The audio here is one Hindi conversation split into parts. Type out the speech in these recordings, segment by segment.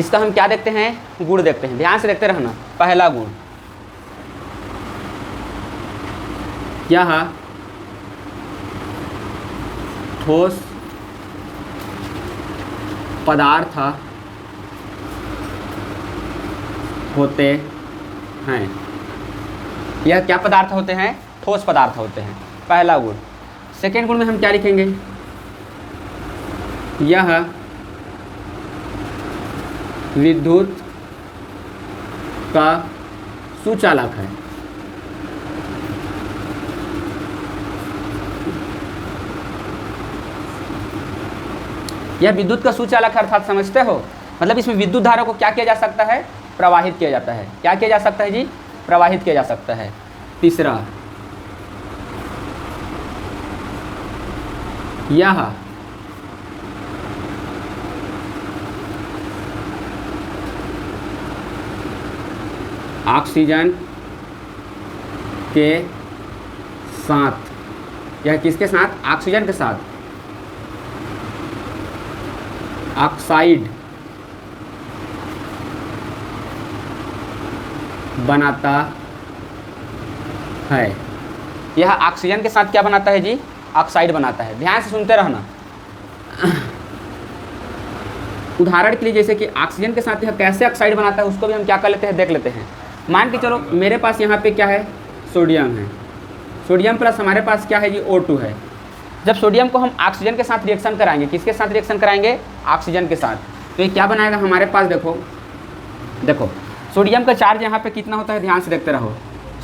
इसका हम क्या देखते हैं, गुण देखते हैं, ध्यान से देखते रहना। पहला गुण, यह ठोस पदार्थ होते हैं। यह क्या पदार्थ होते हैं, ठोस पदार्थ होते हैं, पहला गुण। सेकेंड गुण में हम क्या लिखेंगे, यह विद्युत का सुचालक है। यह विद्युत का सुचालक है अर्थात समझते हो, मतलब इसमें विद्युत धारा को क्या किया जा सकता है, प्रवाहित किया जाता है। क्या किया जा सकता है जी, प्रवाहित किया जा सकता है। तीसरा, यह ऑक्सीजन के साथ, यह किसके साथ, ऑक्सीजन के साथ ऑक्साइड बनाता है। यह ऑक्सीजन के साथ क्या बनाता है जी, ऑक्साइड बनाता है। ध्यान से सुनते रहना। उदाहरण के लिए जैसे कि ऑक्सीजन के साथ यह कैसे ऑक्साइड बनाता है उसको भी हम क्या कर लेते हैं, देख लेते हैं। मान के चलो मेरे पास यहाँ पे क्या है, सोडियम है, सोडियम प्लस हमारे पास क्या है जी, O2 है। जब सोडियम को हम ऑक्सीजन के साथ रिएक्शन कराएंगे, किसके साथ रिएक्शन कराएंगे, ऑक्सीजन के साथ, तो ये क्या बनाएगा हमारे पास, देखो देखो सोडियम का चार्ज यहाँ पे कितना होता है, ध्यान से देखते रहो।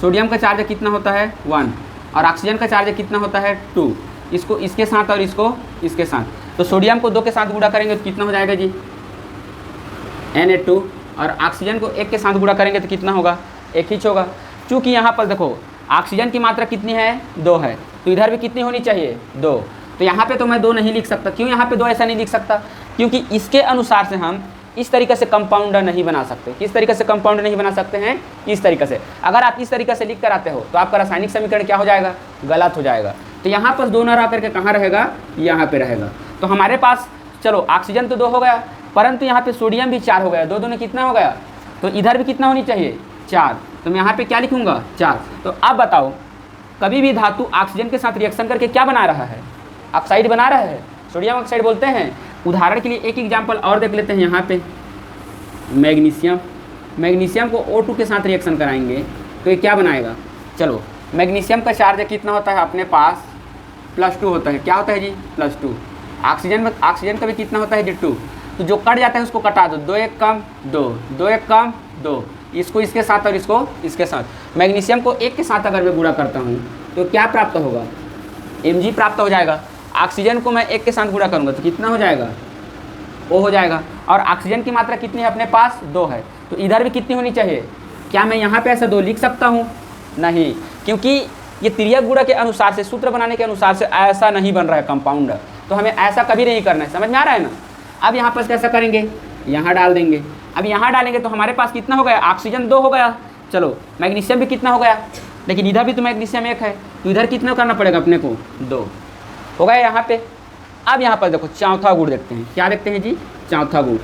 सोडियम का चार्ज कितना होता है 1, और ऑक्सीजन का चार्ज कितना होता है 2। इसको इसके साथ और इसको इसके साथ, तो सोडियम को 2 के साथ गुणा करेंगे तो कितना हो जाएगा जी, Na2, और ऑक्सीजन को 1 के साथ गुणा करेंगे तो कितना होगा, 1 ही होगा। चूँकि यहाँ पर देखो ऑक्सीजन की मात्रा कितनी है, 2 है, तो इधर भी कितनी होनी चाहिए, 2। तो यहाँ पे तो मैं 2 नहीं लिख सकता। क्यों यहाँ पे 2 ऐसा नहीं लिख सकता, क्योंकि इसके अनुसार से हम इस तरीके से कंपाउंडर नहीं बना सकते। किस तरीके से कंपाउंडर नहीं बना सकते हैं, इस तरीके से। अगर आप इस तरीके से लिख कर आते हो तो आपका रासायनिक समीकरण क्या हो जाएगा, गलत हो जाएगा। तो यहाँ पर 2 न रह करके कहाँ रहेगा, यहाँ पे रहेगा। तो हमारे पास चलो ऑक्सीजन तो 2 हो गया, परंतु यहाँ पे सोडियम भी 4 हो गया, 2 में कितना हो गया, तो इधर भी कितना होनी चाहिए, 4। तो मैं यहाँ पे क्या लिखूँगा, 4। तो अब बताओ, कभी भी धातु ऑक्सीजन के साथ रिएक्शन करके क्या बना रहा है, ऑक्साइड बना रहा है, सोडियम ऑक्साइड बोलते हैं। उदाहरण के लिए एक एग्जाम्पल और देख लेते हैं। यहाँ पे मैग्नीशियम, मैग्नीशियम को O2 के साथ रिएक्शन कराएंगे तो ये क्या बनाएगा, चलो मैग्नीशियम का चार्ज कितना होता है अपने पास, +2 होता है। क्या होता है जी, +2। ऑक्सीजन में, ऑक्सीजन का भी कितना होता है जी, 2। तो जो कट जाता है उसको कटा दो, 2 1 कम 2, 2 1 कम 2, इसको इसके साथ और इसको इसके साथ। मैग्नीशियम को 1 के साथ अगर मैं गुणा करता हूँ तो क्या प्राप्त होगा, Mg प्राप्त हो जाएगा। ऑक्सीजन को मैं 1 के साथ गुणा करूँगा तो कितना हो जाएगा, O हो जाएगा। और ऑक्सीजन की मात्रा कितनी है अपने पास, 2 है, तो इधर भी कितनी होनी चाहिए। क्या मैं यहाँ पे ऐसा 2 लिख सकता हूँ, नहीं, क्योंकि ये त्रियक गुणा के अनुसार से, सूत्र बनाने के अनुसार से ऐसा नहीं बन रहा है कंपाउंड। तो हमें ऐसा कभी नहीं करना है, समझ में आ रहा है ना। अब यहाँ पर कैसा करेंगे, यहाँ डाल देंगे। अब यहाँ डालेंगे तो हमारे पास कितना हो गया, ऑक्सीजन 2 हो गया, चलो मैग्नीशियम भी कितना हो गया, लेकिन इधर भी तो मैग्नीशियम 1 है, तो इधर कितना करना पड़ेगा अपने को, 2 हो गया यहाँ पे। अब यहाँ पर देखो चौथा गुण देखते हैं, क्या देखते हैं जी, चौथा गुण।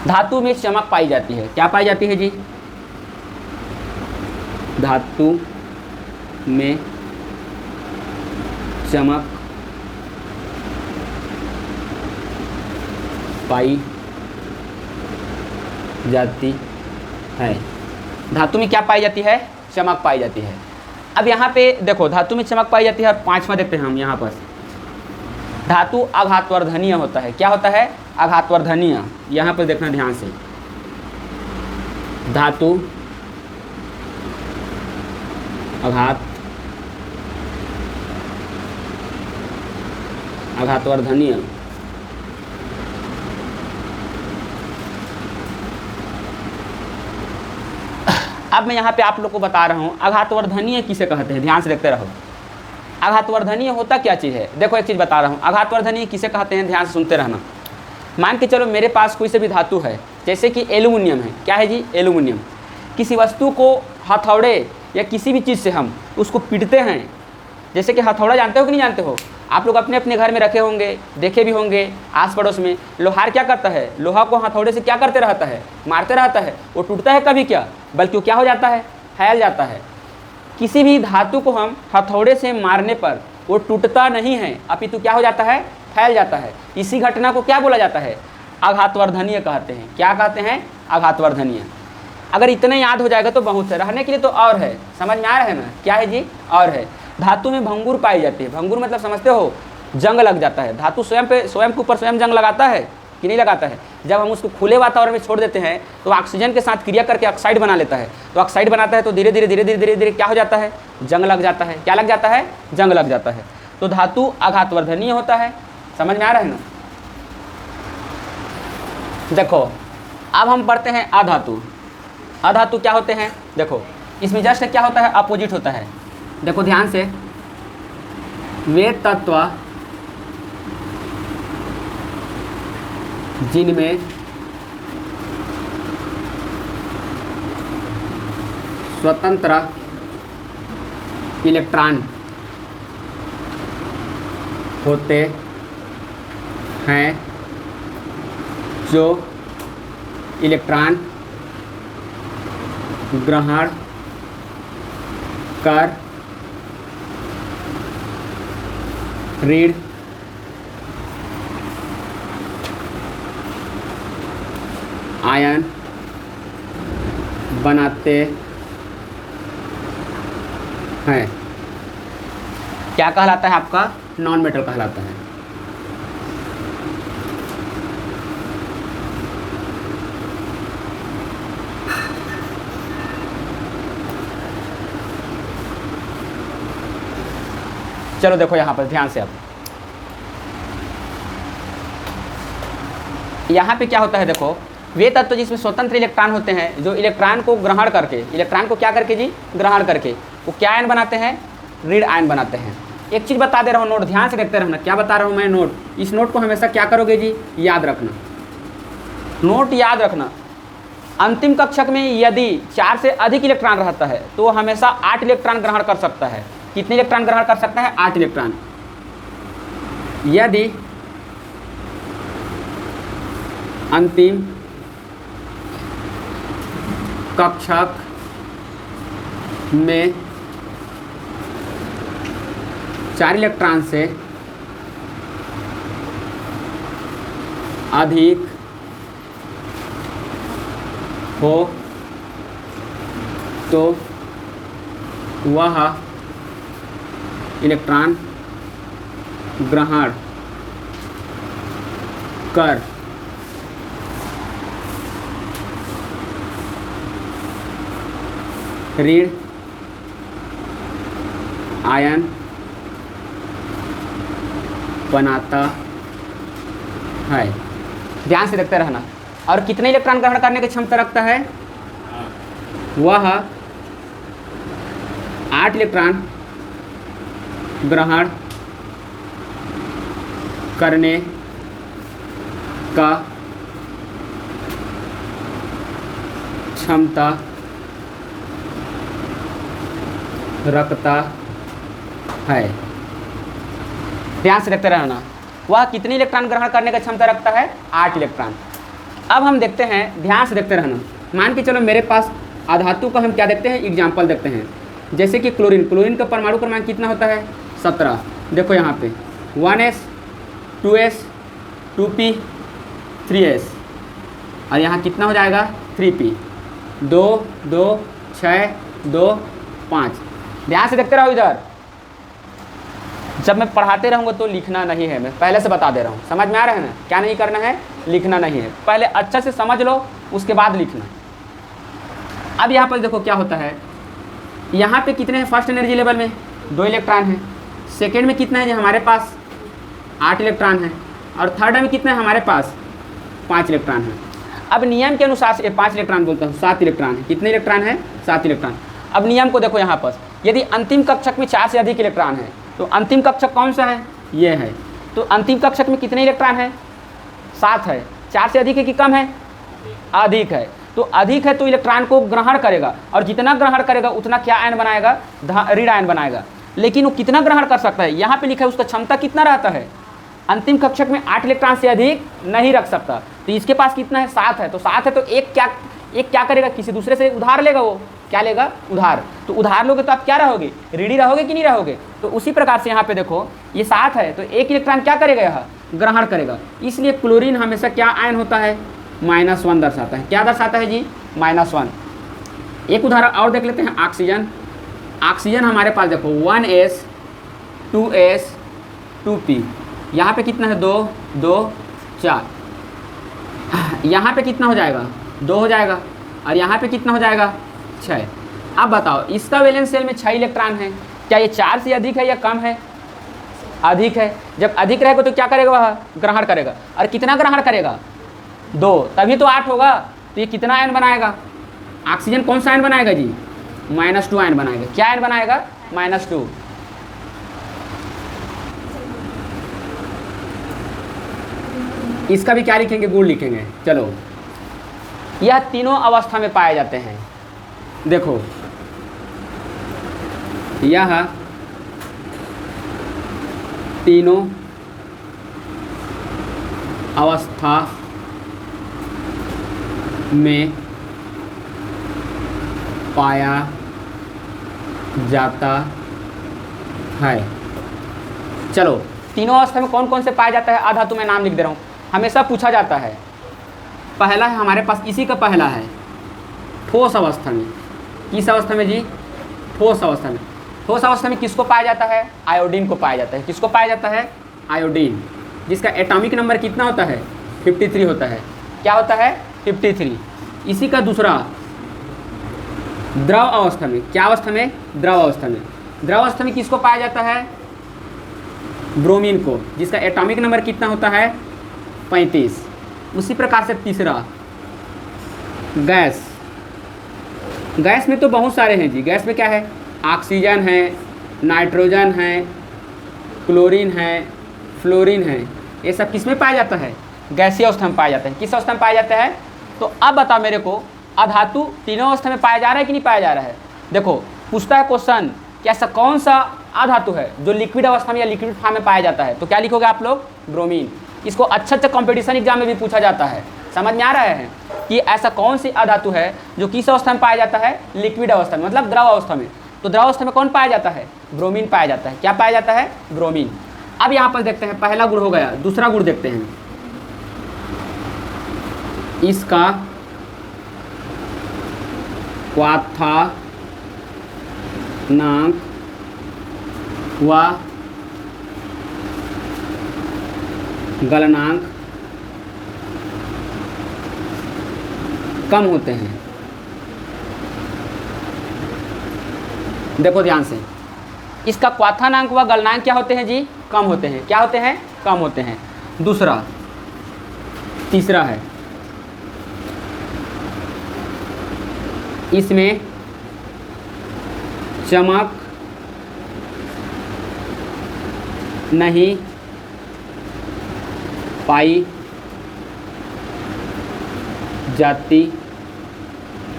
धातु में चमक पाई जाती है। क्या पाई जाती है जी, धातु में चमक पाई जाती है। धातु में क्या पाई जाती है, चमक पाई जाती है। अब यहाँ पे देखो धातु में चमक पाई जाती है, और 5वां देखते हैं हम यहाँ पर, धातु आघातवर्धनीय होता है। क्या होता है, आघातवर्धनीय। यहाँ पर देखना ध्यान से, धातु आघातवर्धनीय अब मैं यहाँ पे आप लोग को बता रहा हूँ आघातवर्धनीय किसे कहते हैं, ध्यान से देखते रहो। आघातवर्धनीय होता क्या चीज़ है, देखो एक चीज़ बता रहा हूँ, आघातवर्धनीय किसे कहते हैं, ध्यान से सुनते रहना। मान के चलो मेरे पास कोई से भी धातु है, जैसे कि एल्यूमिनियम है। क्या है जी, एल्यूमिनियम। किसी वस्तु को हथौड़े या किसी भी चीज़ से हम उसको पीटते हैं, जैसे कि हथौड़ा जानते हो कि नहीं जानते हो, आप लोग अपने अपने घर में रखे होंगे, देखे भी होंगे आस पड़ोस में। लोहार क्या करता है, लोहा को हथौड़े से क्या करते रहता है, मारते रहता है। वो टूटता है कभी क्या, बल्कि वो क्या हो जाता है, फैल जाता है। किसी भी धातु को हम हथौड़े से मारने पर वो टूटता नहीं है, अपितु क्या हो जाता है, फैल जाता है। इसी घटना को क्या बोला जाता है, आघातवर्धनीय कहते हैं। क्या कहते हैं, आघातवर्धनीय। अगर इतने याद हो जाएगा तो बहुत है, रहने के लिए तो और है, समझ में आ रहा है ना, क्या है जी, और है। धातु में भंगुर पाई जाती है। भंगुर मतलब समझते हो, जंग लग जाता है। धातु स्वयं के ऊपर स्वयं जंग लगाता है कि नहीं लगाता है। जब हम उसको खुले वातावरण में छोड़ देते हैं तो ऑक्सीजन के साथ क्रिया करके ऑक्साइड बना लेता है। तो ऑक्साइड बनाता है तो धीरे धीरे क्या हो जाता है, जंग लग जाता है। क्या लग जाता है, जंग लग जाता है। तो धातु आघातवर्धनीय होता है। समझ में आ रहा है ना। देखो अब हम पढ़ते हैं अधातु। अधातु क्या होते हैं, देखो इसमें जस्ट क्या होता है, अपोजिट होता है। देखो ध्यान से, वे तत्व जिनमें स्वतंत्र इलेक्ट्रॉन होते हैं, जो इलेक्ट्रॉन ग्रहण कर ऋण आयन बनाते हैं, क्या कहलाता है आपका, नॉन मेटल कहलाता है। चलो देखो यहाँ पर ध्यान से, अब यहाँ पे क्या होता है, देखो वे तत्व जिसमें स्वतंत्र इलेक्ट्रॉन होते हैं, जो इलेक्ट्रॉन को ग्रहण करके, इलेक्ट्रॉन को क्या करके जी, ग्रहण करके, वो क्या आयन बनाते हैं, ऋण आयन बनाते हैं। एक चीज़ बता दे रहा हूँ, नोट ध्यान से देखते रहना, क्या बता रहा हूँ मैं, नोट। इस नोट को हमेशा क्या करोगे जी, याद रखना, नोट याद रखना। अंतिम कक्षक में यदि 4 से अधिक इलेक्ट्रॉन रहता है तो हमेशा 8 इलेक्ट्रॉन ग्रहण कर सकता है। कितने इलेक्ट्रॉन ग्रहण कर सकता है, 8 इलेक्ट्रॉन। यदि अंतिम कक्षक में 4 इलेक्ट्रॉन से अधिक हो तो वह इलेक्ट्रॉन ग्रहण कर ऋण आयन बनाता है। ध्यान से देखते रहना। और कितने इलेक्ट्रॉन ग्रहण करने की क्षमता रखता है, वह 8 इलेक्ट्रॉन ग्रहण करने का क्षमता रखता है। ध्यान से देखते रहना, वह कितने इलेक्ट्रॉन ग्रहण करने का क्षमता रखता है, 8 इलेक्ट्रॉन। अब हम देखते हैं, ध्यान से देखते रहना। मान के चलो मेरे पास अधातु का हम क्या देखते हैं, एग्जाम्पल देखते हैं। जैसे कि क्लोरीन, क्लोरीन का परमाणु क्रमांक कितना होता है, 17। देखो यहाँ पे 1s 2s 2p 3s, और यहाँ कितना हो जाएगा, 3p, 2 2 6 2 5। ध्यान से देखते रहो इधर। जब मैं पढ़ाते रहूँगा तो लिखना नहीं है, मैं पहले से बता दे रहा हूँ। समझ में आ रहा है ना, क्या नहीं करना है, लिखना नहीं है। पहले अच्छा से समझ लो, उसके बाद लिखना। अब यहाँ पर देखो क्या होता है, यहाँ पे कितने हैं फर्स्ट एनर्जी लेवल में, 2 इलेक्ट्रॉन हैं। सेकेंड में कितना है हमारे पास, 8 इलेक्ट्रॉन है। और थर्ड में कितना है हमारे पास, 5 इलेक्ट्रॉन है। अब नियम के अनुसार से 5 इलेक्ट्रॉन बोलता हूँ, 7 इलेक्ट्रॉन है। कितने इलेक्ट्रॉन है, 7 इलेक्ट्रॉन। अब नियम को देखो यहाँ पर, यदि अंतिम कक्षक में 4 से अधिक इलेक्ट्रॉन है तो अंतिम कक्षक कौन सा है, ये है। तो अंतिम कक्षक में कितने इलेक्ट्रॉन है, 7 है। 4 से अधिक है कि कम है, अधिक है। तो अधिक है तो इलेक्ट्रॉन को ग्रहण करेगा, और जितना ग्रहण करेगा उतना क्या आयन बनाएगा, ऋण आयन बनाएगा। लेकिन वो कितना ग्रहण कर सकता है, यहाँ पे लिखा है उसका क्षमता कितना रहता है, अंतिम कक्षक में 8 इलेक्ट्रॉन से अधिक नहीं रख सकता। तो इसके पास कितना है, 7 है। तो 7 है तो एक क्या करेगा, किसी दूसरे से उधार लेगा, वो क्या लेगा, उधार। तो उधार लोगे तो आप क्या रहोगे, रीडी रहोगे कि नहीं रहोगे। तो उसी प्रकार से यहाँ पे देखो ये 7 है तो एक इलेक्ट्रॉन क्या करेगा, यहाँ ग्रहण करेगा। इसलिए क्लोरीन हमेशा क्या आयन होता है, -1 दर्शाता है। क्या दर्शाता है जी, -1। एक उदाहरण और देख लेते हैं, ऑक्सीजन। ऑक्सीजन हमारे पास देखो 1s 2s 2p, यहाँ पे कितना है, 2 2 4, यहाँ पे कितना हो जाएगा, 2 हो जाएगा, और यहाँ पे कितना हो जाएगा, 6। अब बताओ इसका वैलेंस शेल में 6 इलेक्ट्रॉन है, क्या ये 4 से अधिक है या कम है, अधिक है। जब अधिक रहेगा तो क्या करेगा, वह ग्रहण करेगा। और कितना ग्रहण करेगा, 2, तभी तो 8 होगा। तो ये कितना आयन बनाएगा, ऑक्सीजन कौन सा आयन बनाएगा जी, -2 आयन बनाएगा। क्या आयन बनाएगा, -2। इसका भी क्या लिखेंगे, गुण लिखेंगे। चलो, यह तीनों अवस्था में पाए जाते हैं। देखो यह तीनों अवस्था में पाया जाता है। चलो, तीनों अवस्था में कौन कौन से पाया जाता है, अधातु में नाम लिख दे रहा हूँ, हमेशा पूछा जाता है। पहला है हमारे पास, इसी का पहला है ठोस अवस्था में। किस अवस्था में जी, ठोस अवस्था में। ठोस अवस्था में किसको पाया जाता है, आयोडीन को पाया जाता है। किसको पाया जाता है, आयोडीन, जिसका एटॉमिक नंबर कितना होता है, 53 होता है। क्या होता है, 53। इसी का दूसरा द्रव अवस्था में, क्या अवस्था में, द्रव अवस्था में। द्रव अवस्था में किसको पाया जाता है, ब्रोमीन को, जिसका एटॉमिक नंबर कितना होता है, 35। उसी प्रकार से तीसरा गैस। गैस में तो बहुत सारे हैं जी। गैस में क्या है, ऑक्सीजन है, नाइट्रोजन है, क्लोरीन है, फ्लोरीन है। ये सब किस में पाया जाता है, गैसीय अवस्था में पाया जाता है। किस अवस्था में पाया जाता है। तो अब बताओ मेरे को, अधातु तीनों अवस्था में पाया जा रहा है कि नहीं पाया जा रहा है। देखो पूछता है क्वेश्चन कि ऐसा कौन सा अधातु है जो लिक्विड अवस्था में या लिक्विड फॉर्म में पाया जाता है। तो क्या लिखोगे आप लोग, ब्रोमीन। इसको अच्छा कंपटीशन एग्जाम में भी पूछा जाता है। समझ में आ रहा है कि ऐसा कौन सी अधातु है जो किस अवस्था में पाया जाता है, लिक्विड अवस्था में, मतलब द्रव अवस्था में। तो द्रव अवस्था में कौन पाया जाता है, ब्रोमीन पाया जाता है। क्या पाया जाता है, ब्रोमीन। अब यहाँ पर देखते हैं, पहला गुण हो गया, दूसरा गुण देखते हैं। इसका क्वाथनांक व गलनांक कम होते हैं। देखो ध्यान से, इसका क्वाथनांक व गलनांक क्या होते हैं जी, कम होते हैं। क्या होते हैं, कम होते हैं। दूसरा, तीसरा है, इसमें चमक नहीं पाई जाती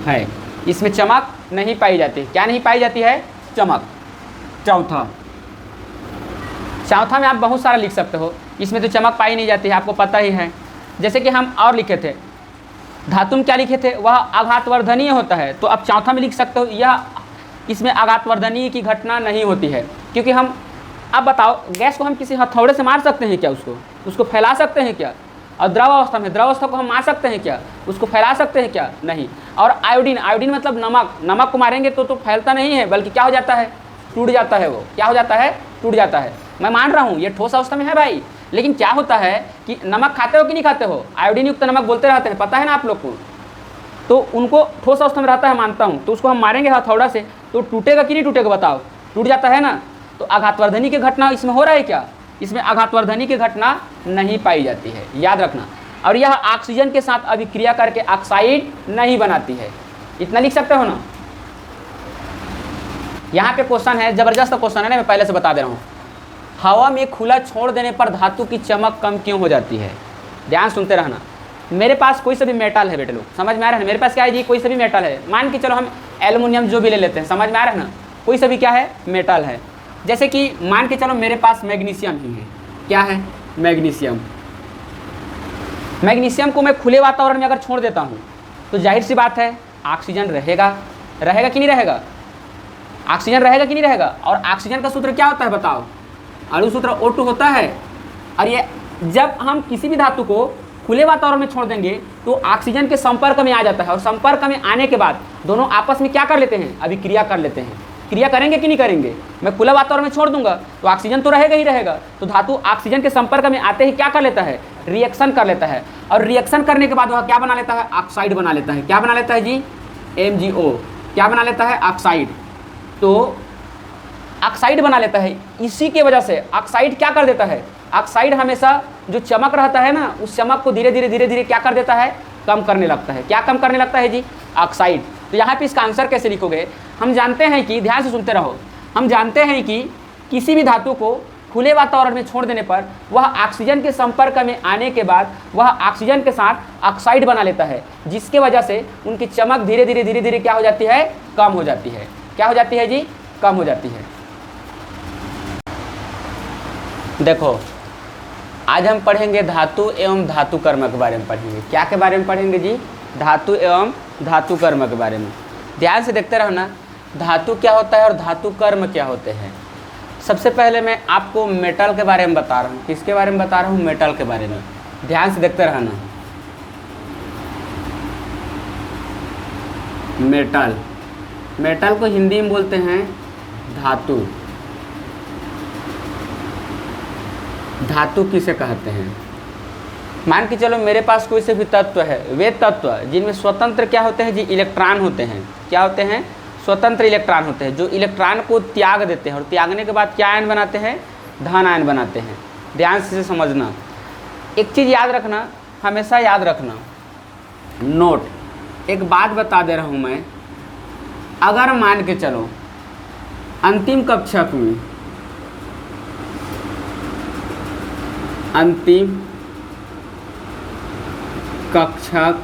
है। इसमें चमक नहीं पाई जाती। क्या नहीं पाई जाती है, चमक। चौथा में आप बहुत सारा लिख सकते हो, इसमें तो चमक पाई नहीं जाती है, आपको पता ही है। जैसे कि हम और लिखे थे, धातु में क्या लिखे थे, वह आघातवर्धनीय होता है। तो अब चौथा में लिख सकते हो, यह इसमें आघातवर्धनीय की घटना नहीं होती है। क्योंकि हम, अब बताओ, गैस को हम किसी हथौड़े से मार सकते हैं क्या, उसको फैला सकते हैं क्या। और द्रव अवस्था में, द्रव अवस्था को हम मार सकते हैं क्या, उसको फैला सकते हैं क्या, नहीं। और आयोडीन मतलब नमक को मारेंगे तो फैलता नहीं है, बल्कि क्या हो जाता है, टूट जाता है। वो क्या हो जाता है, टूट जाता है। मैं मान रहा हूँ ये ठोस अवस्था में है भाई, लेकिन क्या होता है कि नमक खाते हो कि नहीं खाते हो, आयोडीन युक्त नमक बोलते रहते हैं, पता है ना आप लोग को। तो उनको ठोस अवस्था में रहता है, मानता हूँ। तो उसको हम मारेंगे हथौड़ा से तो टूटेगा कि नहीं टूटेगा, बताओ, टूट जाता है ना। तो आघातवर्धनी की घटना इसमें हो रहा है क्या, इसमें आघातवर्धनी की घटना नहीं पाई जाती है, याद रखना। और यह ऑक्सीजन के साथ अभिक्रिया करके ऑक्साइड नहीं बनाती है। इतना लिख सकते हो ना। यहाँ पे क्वेश्चन है, जबरदस्त क्वेश्चन है ना, मैं पहले से बता दे रहा हूँ। हवा में खुला छोड़ देने पर धातु की चमक कम क्यों हो जाती है। ध्यान सुनते रहना। मेरे पास कोई सा भी मेटल है बेटे लोग, समझ में आ रहा है। मेरे पास क्या है जी, कोई सा भी मेटल है, मान के चलो हम एल्युमिनियम जो भी ले लेते हैं, समझ में आ रहा है ना। कोई सा भी क्या है, मेटल है। जैसे कि मान के चलो मेरे पास मैग्नीशियम ही है, क्या है, मैग्नीशियम। मैग्नीशियम को मैं खुले वातावरण में अगर छोड़ देता हूँ तो जाहिर सी बात है ऑक्सीजन रहेगा कि नहीं रहेगा, ऑक्सीजन रहेगा कि नहीं रहेगा। और ऑक्सीजन का सूत्र क्या होता है बताओ, अणु सूत्र O2 होता है। और ये जब हम किसी भी धातु को खुले वातावरण में छोड़ देंगे तो ऑक्सीजन के संपर्क में आ जाता है, और संपर्क में आने के बाद दोनों आपस में क्या कर लेते हैं, अभिक्रिया कर लेते हैं। क्रिया करेंगे कि नहीं करेंगे, मैं खुला वातावरण में छोड़ दूंगा तो ऑक्सीजन तो रहेगा ही रहेगा, तो धातु ऑक्सीजन के संपर्क में आते ही क्या कर लेता है, रिएक्शन कर लेता है। और रिएक्शन करने के बाद वह क्या बना लेता है, ऑक्साइड बना लेता है। क्या बना लेता है जी, MgO। क्या बना लेता है, ऑक्साइड। तो ऑक्साइड बना लेता है। इसी के वजह से ऑक्साइड क्या कर देता है, ऑक्साइड हमेशा जो चमक रहता है ना, उस चमक को धीरे धीरे क्या कर देता है, कम करने लगता है। क्या कम करने लगता है जी, ऑक्साइड। तो यहाँ पे इसका आंसर कैसे लिखोगे, हम जानते हैं कि, ध्यान से सुनते रहो, हम जानते हैं कि किसी भी धातु को खुले वातावरण में छोड़ देने पर वह ऑक्सीजन के संपर्क में आने के बाद वह ऑक्सीजन के साथ ऑक्साइड बना लेता है, जिसके वजह से उनकी चमक धीरे धीरे क्या हो जाती है, कम हो जाती है। क्या हो जाती है जी, कम हो जाती है। देखो आज हम पढ़ेंगे धातु एवं धातु कर्म के बारे में पढ़ेंगे। क्या के बारे में पढ़ेंगे जी, धातु एवं धातु कर्म के बारे में। ध्यान से देखते रहना, धातु क्या होता है और धातु कर्म क्या होते हैं। सबसे पहले मैं आपको मेटल के बारे में बता रहा हूँ। किसके बारे में बता रहा हूँ, मेटल के बारे में। ध्यान से देखते रहना। मेटल, मेटल को हिंदी में बोलते हैं धातु। धातु किसे कहते हैं, मान के चलो मेरे पास कोई से भी तत्व है, वे तत्व जिनमें स्वतंत्र क्या होते हैं जी, इलेक्ट्रॉन होते हैं। क्या होते हैं, स्वतंत्र इलेक्ट्रॉन होते हैं, जो इलेक्ट्रॉन को त्याग देते हैं और त्यागने के बाद क्या आयन बनाते हैं, धन आयन बनाते हैं। ध्यान से समझना, एक चीज़ याद रखना, हमेशा याद रखना, नोट, एक बात बता दे रहा हूँ मैं, अगर मान के चलो अंतिम कक्षक में, अंतिम कक्षक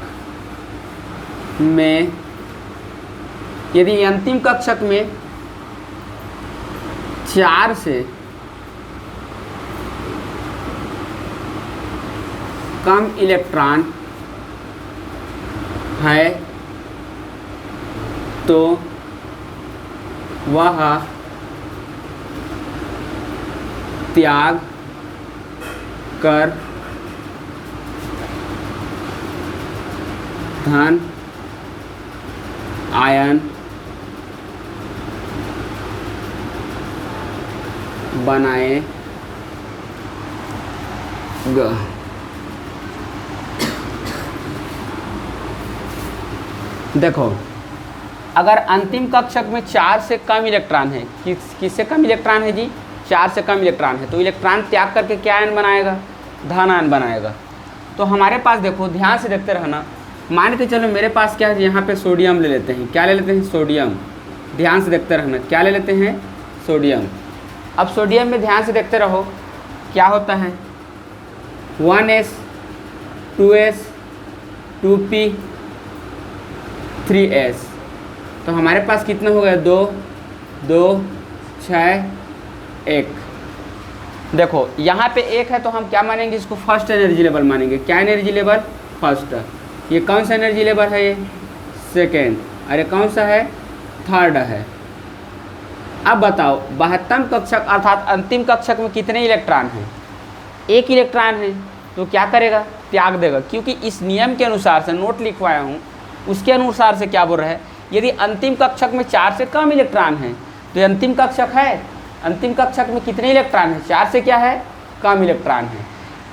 में, यदि अंतिम कक्षक में 4 से कम इलेक्ट्रॉन है तो वह त्याग कर धन आयन बनाएगा। देखो अगर अंतिम कक्षक में 4 से कम इलेक्ट्रॉन है, किससे कम इलेक्ट्रॉन है जी, 4 से कम इलेक्ट्रॉन है, तो इलेक्ट्रॉन त्याग करके क्या आयन बनाएगा, धन आयन बनाएगा। तो हमारे पास देखो, ध्यान से देखते रहना, मान के चलो मेरे पास क्या है, यहाँ पे सोडियम ले लेते हैं। क्या ले लेते हैं, सोडियम। ध्यान से देखते रहना, क्या ले लेते हैं, सोडियम। अब सोडियम में ध्यान से देखते रहो क्या होता है, 1s 2s 2p 3s। तो हमारे पास कितना हो गया, 2 2 6 1। देखो यहाँ पे 1 है तो हम क्या मानेंगे, इसको फर्स्ट एनर्जी लेवल मानेंगे। क्या एनर्जी लेवल, फर्स्ट। ये कौन सा एनर्जी लेवल है, ये सेकेंड। अरे कौन सा है, थर्ड है। अब बताओ 72वें कक्षक अर्थात अंतिम कक्षक में कितने इलेक्ट्रॉन हैं, 1 इलेक्ट्रॉन है, तो क्या करेगा, त्याग देगा। क्योंकि इस नियम के अनुसार से नोट लिखवाया हूँ, उसके अनुसार से क्या बोल रहा है, यदि अंतिम कक्षक में 4 से कम इलेक्ट्रॉन है तो ये अंतिम कक्षक है, अंतिम कक्षक में कितने इलेक्ट्रॉन है, 4 से क्या है, कम इलेक्ट्रॉन है।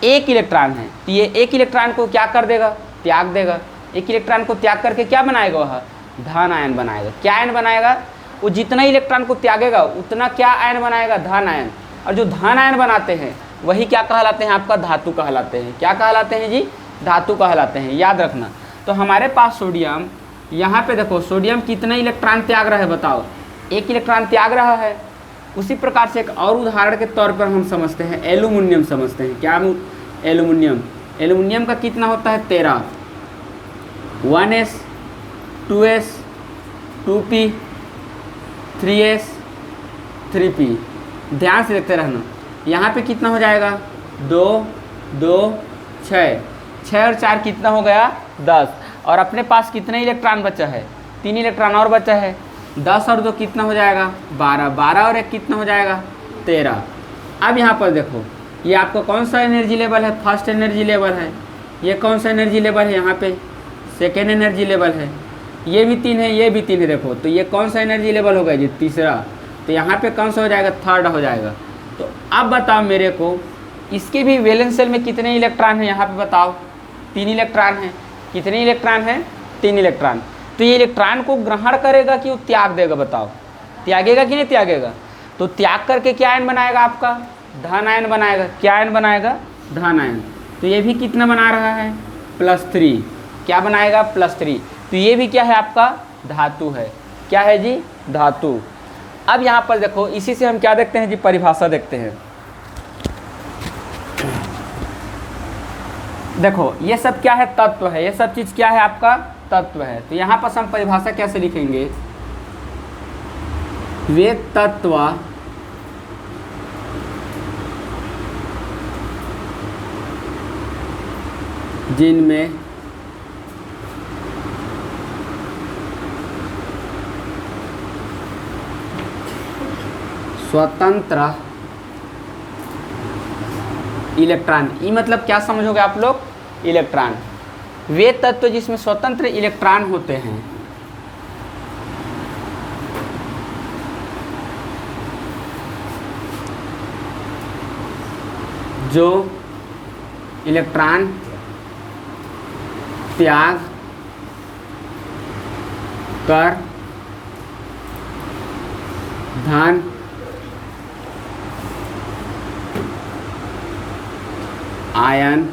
1 इलेक्ट्रॉन है तो ये 1 इलेक्ट्रॉन को क्या कर देगा, त्याग देगा। 1 इलेक्ट्रॉन को त्याग करके क्या बनाएगा, वह धन आयन बनाएगा। क्या आयन बनाएगा, वो जितना इलेक्ट्रॉन को त्यागेगा उतना क्या आयन बनाएगा, धन आयन। और जो धन आयन बनाते हैं वही क्या कहलाते हैं, आपका धातु कहलाते हैं। क्या कहलाते हैं जी, धातु कहलाते हैं, याद रखना। तो हमारे पास सोडियम, यहाँ पे देखो सोडियम कितना इलेक्ट्रॉन त्याग रहा है, बताओ, 1 इलेक्ट्रॉन त्याग रहा है। उसी प्रकार से एक और उदाहरण के तौर पर हम समझते हैं, एल्यूमिनियम समझते हैं। क्या, एल्यूमिनियम। एल्यूमिनियम का कितना होता है, 13, 1s 2s 2p 3s 3p। ध्यान से देखते रहना। यहाँ पे कितना हो जाएगा 2 2 6, 6 और 4 कितना हो गया 10, और अपने पास कितने इलेक्ट्रॉन बचा है 3 इलेक्ट्रॉन और बचा है। 10 और 2 कितना हो जाएगा 12, 12 और 1 कितना हो जाएगा 13। अब यहाँ पर देखो ये आपका कौन सा एनर्जी लेवल है, फर्स्ट एनर्जी लेवल है। ये कौन सा एनर्जी लेवल है यहाँ पे, सेकेंड एनर्जी लेवल है। ये भी 3 है, ये भी 3 है। देखो तो ये कौन सा एनर्जी लेवल होगा जी, तीसरा। तो यहाँ पे कौन सा हो जाएगा, थर्ड हो जाएगा। तो अब बताओ मेरे को इसके भी वैलेंस शेल में कितने इलेक्ट्रॉन हैं, यहाँ पे बताओ 3 इलेक्ट्रॉन हैं। कितने इलेक्ट्रॉन हैं 3 इलेक्ट्रॉन। तो ये इलेक्ट्रॉन को ग्रहण करेगा कि वो त्याग देगा, बताओ त्यागेगा कि नहीं त्यागेगा। तो त्याग करके क्या आयन बनाएगा आपका, धन आयन बनाएगा। क्या आयन बनाएगा, धन आयन। तो ये भी कितना बना रहा है +3, क्या बनाएगा +3। तो ये भी क्या है आपका धातु है, क्या है जी धातु। अब यहाँ पर देखो इसी से हम क्या देखते हैं जी, परिभाषा देखते हैं। देखो ये सब क्या है तत्व है, ये सब चीज़ क्या है आपका तत्व है। तो यहाँ पर हम परिभाषा कैसे लिखेंगे, वे तत्व जिनमें स्वतंत्र इलेक्ट्रॉन, ई मतलब क्या समझोगे आप लोग, इलेक्ट्रॉन। वे तत्व जिसमें स्वतंत्र इलेक्ट्रॉन होते हैं, जो इलेक्ट्रॉन त्याग कर धन आयन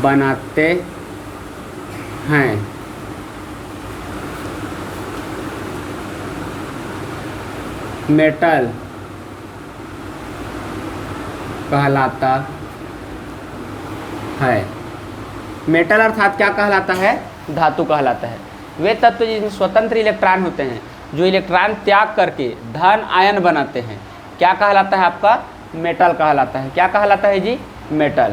बनाते हैं। मेटल कहलाता है। मेटल अर्थात क्या कहलाता है, धातु कहलाता है। वे तत्व जिसमें स्वतंत्र इलेक्ट्रॉन होते हैं, जो इलेक्ट्रॉन त्याग करके धन आयन बनाते हैं, क्या कहलाता है आपका, मेटल कहलाता है। क्या कहलाता है जी, मेटल।